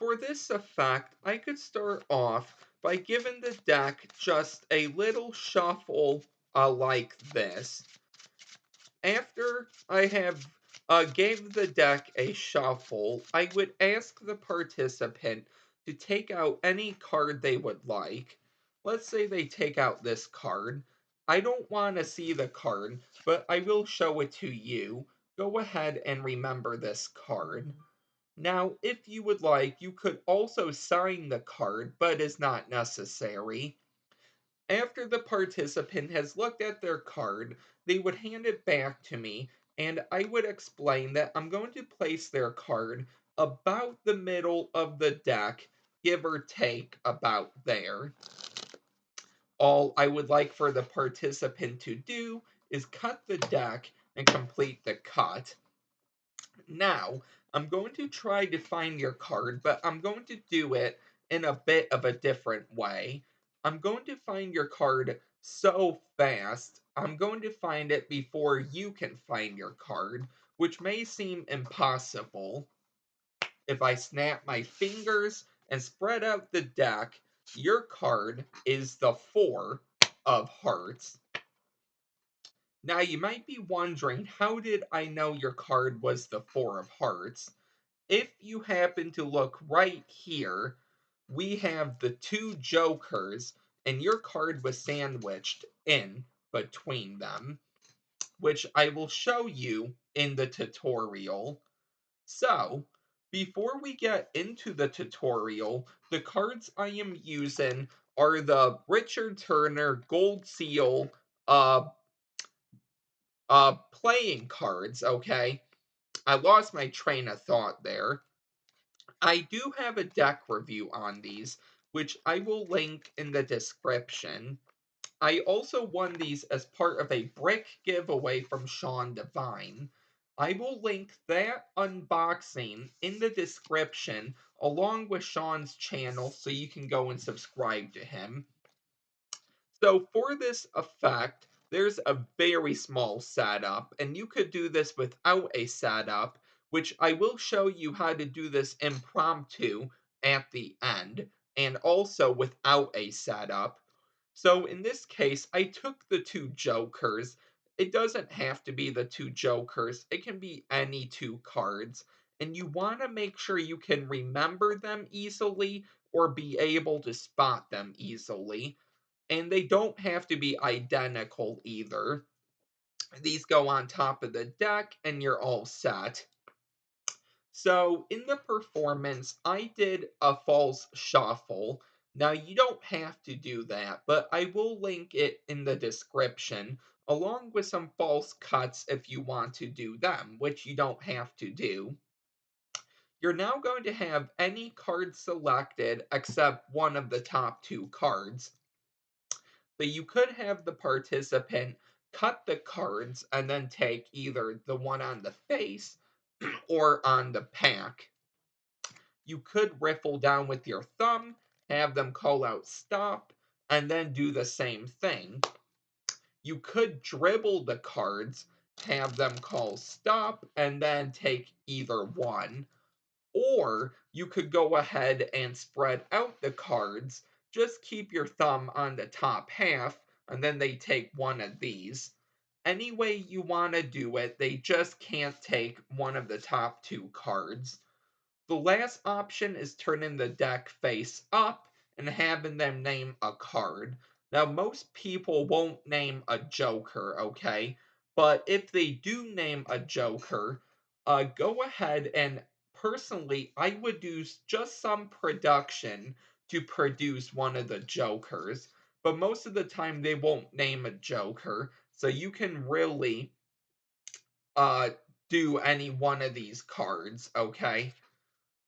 for this effect, I could start off by giving the deck just a little shuffle like this. After I have gave the deck a shuffle, I would ask the participant to take out any card they would like. Let's say they take out this card. I don't want to see the card, but I will show it to you. Go ahead and remember this card. Now, if you would like, you could also sign the card, but is not necessary. After the participant has looked at their card, they would hand it back to me, and I would explain that I'm going to place their card about the middle of the deck, give or take about there. All I would like for the participant to do is cut the deck and complete the cut. Now, I'm going to try to find your card, but I'm going to do it in a bit of a different way. I'm going to find your card so fast, I'm going to find it before you can find your card, which may seem impossible. If I snap my fingers and spread out the deck, your card is the Four of Hearts. Now, you might be wondering, how did I know your card was the Four of Hearts? If you happen to look right here, we have the two jokers, and your card was sandwiched in between them, which I will show you in the tutorial. So, before we get into the tutorial, the cards I am using are the Richard Turner Gold Seal uh playing cards, okay? I lost my train of thought there. I do have a deck review on these, which I will link in the description. I also won these as part of a brick giveaway from Sean Devine. I will link that unboxing in the description along with Sean's channel so you can go and subscribe to him. So for this effect, there's a very small setup, and you could do this without a setup, which I will show you how to do this impromptu at the end, and also without a setup. So in this case, I took the two jokers. It doesn't have to be the two jokers, it can be any two cards. And you want to make sure you can remember them easily or be able to spot them easily, and they don't have to be identical either. These go on top of the deck, and you're all set. So, in the performance, I did a false shuffle. Now, you don't have to do that, but I will link it in the description, along with some false cuts if you want to do them, which you don't have to do. You're now going to have any card selected except one of the top two cards. So you could have the participant cut the cards and then take either the one on the face or on the pack. You could riffle down with your thumb, have them call out stop, and then do the same thing. You could dribble the cards, have them call stop, and then take either one. Or you could go ahead and spread out the cards. Just keep your thumb on the top half, and then they take one of these. Any way you want to do it, they just can't take one of the top two cards. The last option is turning the deck face up and having them name a card. Now, most people won't name a joker, okay? But if they do name a joker, go ahead and personally, I would do just some production to produce one of the jokers. But most of the time, they won't name a joker. So you can really uh, do any one of these cards, okay?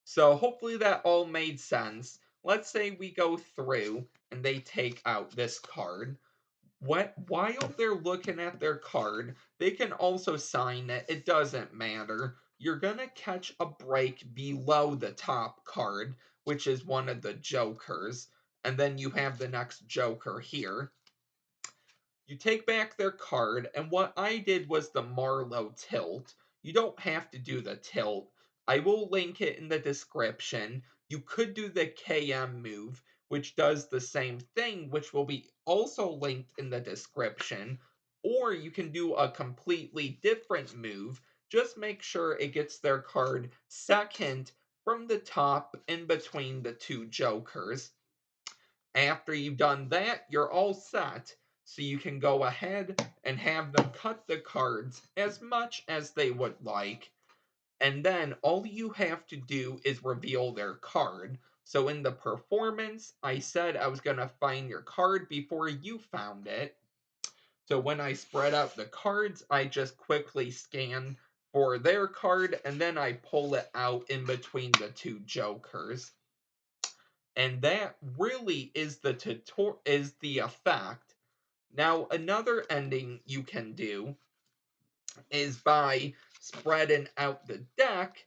So hopefully that all made sense. Let's say we go through and they take out this card. While they're looking at their card, they can also sign it. It doesn't matter. You're going to catch a break below the top card, which is one of the jokers. And then you have the next joker here. You take back their card, and what I did was the Marlowe tilt. You don't have to do the tilt. I will link it in the description. You could do the KM move, which does the same thing, which will be also linked in the description, or you can do a completely different move. Just make sure it gets their card second from the top in between the two jokers. After you've done that, you're all set. So you can go ahead and have them cut the cards as much as they would like. And then all you have to do is reveal their card. So in the performance, I said I was going to find your card before you found it. So when I spread out the cards, I just quickly scan for their card and then I pull it out in between the two jokers. And that really is the effect. Now another ending you can do is by spreading out the deck,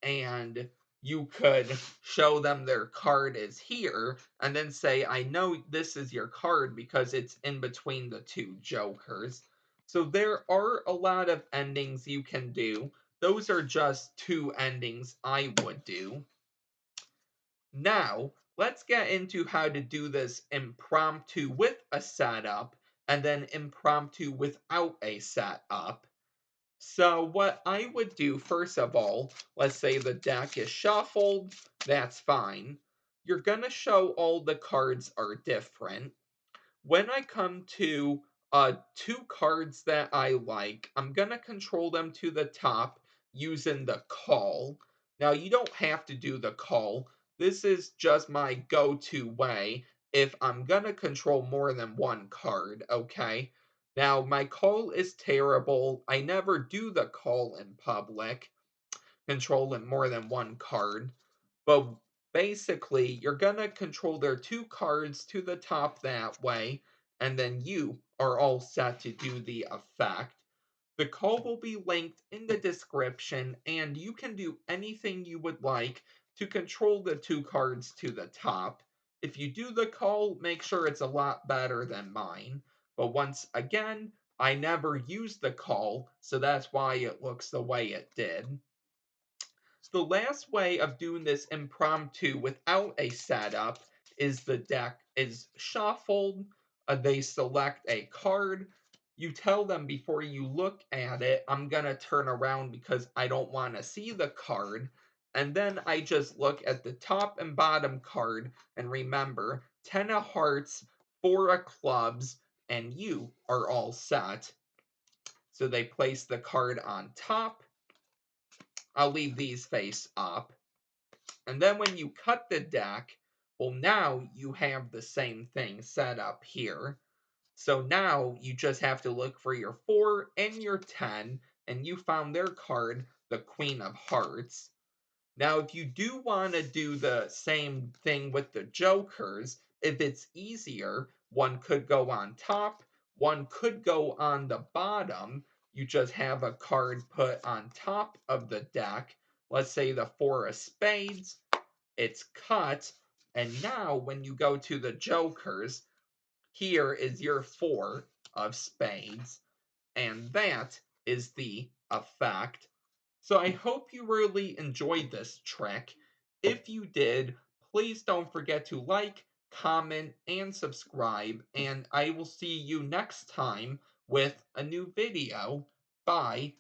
and you could show them their card is here and then say, I know this is your card because it's in between the two jokers. So there are a lot of endings you can do. Those are just two endings I would do. Now, let's get into how to do this impromptu with a setup and then impromptu without a setup. So what I would do, first of all, let's say the deck is shuffled, that's fine. You're gonna show all the cards are different. When I come to two cards that I like, I'm gonna control them to the top using the call. Now you don't have to do the call. This is just my go-to way if I'm gonna control more than one card, okay? Now my call is terrible. I never do the call in public, controlling more than one card. But basically, you're gonna control their two cards to the top that way, and then you are all set to do the effect. The call will be linked in the description, and you can do anything you would like to control the two cards to the top. If you do the call, make sure it's a lot better than mine. But once again, I never used the call, so that's why it looks the way it did. The last way of doing this impromptu without a setup is the deck is shuffled. They select a card. You tell them before you look at it, I'm going to turn around because I don't want to see the card. And then I just look at the top and bottom card and remember 10 of hearts, 4 of clubs, and you are all set. So they place the card on top. I'll leave these face up. And then when you cut the deck, well, now you have the same thing set up here. So now you just have to look for your 4 and your 10, and you found their card, the Queen of Hearts. Now, if you do want to do the same thing with the jokers, if it's easier, one could go on top, one could go on the bottom. You just have a card put on top of the deck. Let's say the 4 of spades, it's cut, and now when you go to the jokers, here is your 4 of spades, and that is the effect. So I hope you really enjoyed this trick. If you did, please don't forget to like, comment, and subscribe, and I will see you next time with a new video. Bye.